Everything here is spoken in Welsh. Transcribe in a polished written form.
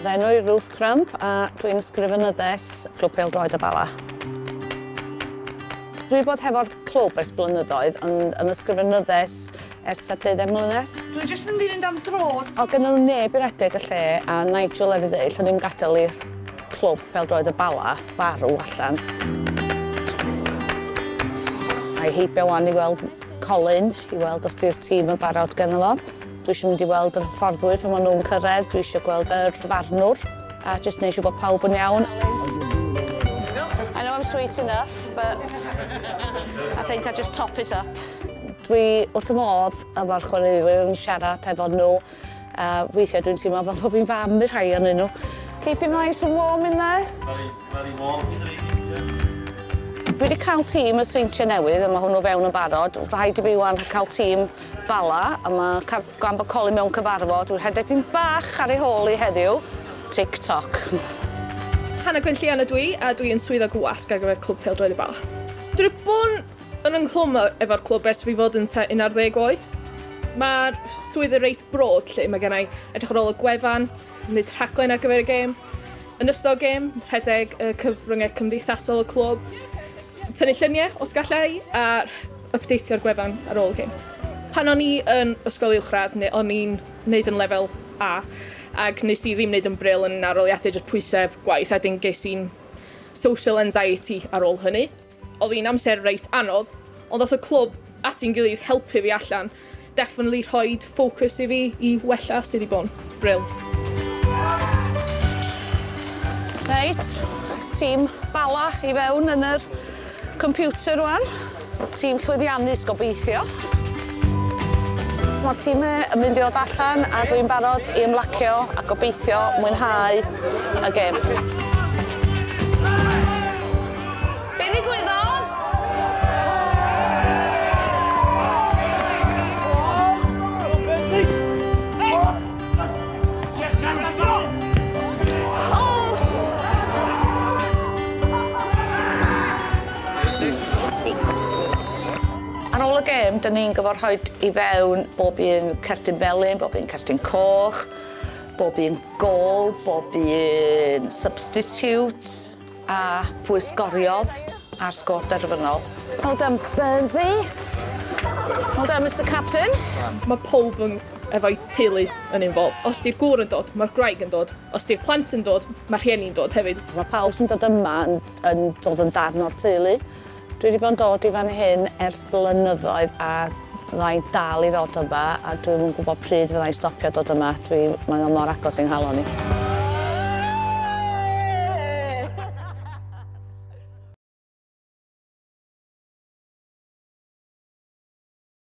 Enw i Ruth Crump a dwi'n ysgrifenyddes clwb pêl-droed y Bala. Dwi wedi bod hefo'r clwb ers blynyddoedd, ond yn ysgrifenyddes ers 10 mlynedd. Dwi'n jyst mynd i fynd am dro. O gynnu nhw neb i redeg y lle, a Nigel er i ddweud, lle ni'n gadael i'r clwb pêl-droed y Bala farw allan. A'i heibio wan i weld Colin, i weld os di'r tîm yn barod gynnu fo. Dwi eisiau mynd i weld yr fforddwyr pan maen nhw'n cyrraedd, dwi eisiau gweld yr farnwr, a jyst wneud siŵr bod pawb yn iawn. I know I'm sweet enough, but I think I just top it up. Dwi wrth y modd efo'r chwaraewyr yn siarad efo nhw. Weithiau dwi'n teimlo fel bod fi'n fam i'r rhai yn nhw. Keep it nice and warm in there. Very warm today. Dwi wedi cael tîm y seintiau newydd, a mae hwnnw fewn yn barod. Rhaid i fi wan cael tîm Bala, a mae gan bod Colin mewn cyfarfod, dwi'n rhedeg pyn bach ar ei hôl i heddiw. Tic-toc. Gwenllian ydw i, a dwi'n swyddog wasg ar gyfer clwb pêl-droed y Bala. Dwi wedi bod yn ynglwm efo'r clwb ers fi fod yn 11 oed. Mae'r swydd yn reit brod lle mae gennau edrych ar ôl y gwefan, wneud rhaglen ar gyfer y gêm. Yn ystod gêm, rhedeg y cyfryngau cymdeithasol y clwb, tynnu lluniau os gallai a updateio'r gwefan ar ôl y gêm. Pan o'n i yn ysgol uwchradd, o'n i'n wneud yn lefel A, ac nes i ddim wneud yn bril yn aroliadau jyst pwysau gwaith, a dyn ges i'n social anxiety ar ôl hynny. Oedd hi'n amser reit anodd, ond oedd y clwb at i'n gilydd helpu fi allan, definitely rhoid ffocws i fi i wella sydd wedi bod yn bril. Reit, tîm Bala i fewn yn yr computer rwan. Tîm llwyddiannus gobeithio. Mae'r tîm yn mynd i ddod allan a dwi'n barod i ymlacio a gobeithio mwynhau y gêm. Be ddigwyddodd? Ar ôl y gêm, dyn ni'n gyfarhoed i fewn bob un cerdyn melyn, bob un cerdyn coch, bob un gol, bob un substitute a pwy sgoriodd a'r sgôr derfynol. Well done, Burnsy. Well done, Mr Captain. Mae pob efo'i teulu yn involve. Os di'r gŵr yn dod, mae'r graig yn dod. Os di'r plant yn dod, mae'r rhieni'n dod hefyd. Mae pawb sy'n dod yma yn dod yn darn o'r teulu. Dwi wedi bod yn dod i fan hyn ers blynyddoedd a fyddai'n dal i ddod yma a dwi'n yn gwybod pryd fyddai'n stopio dod yma. Mae'n mor agos i'n nghalon i.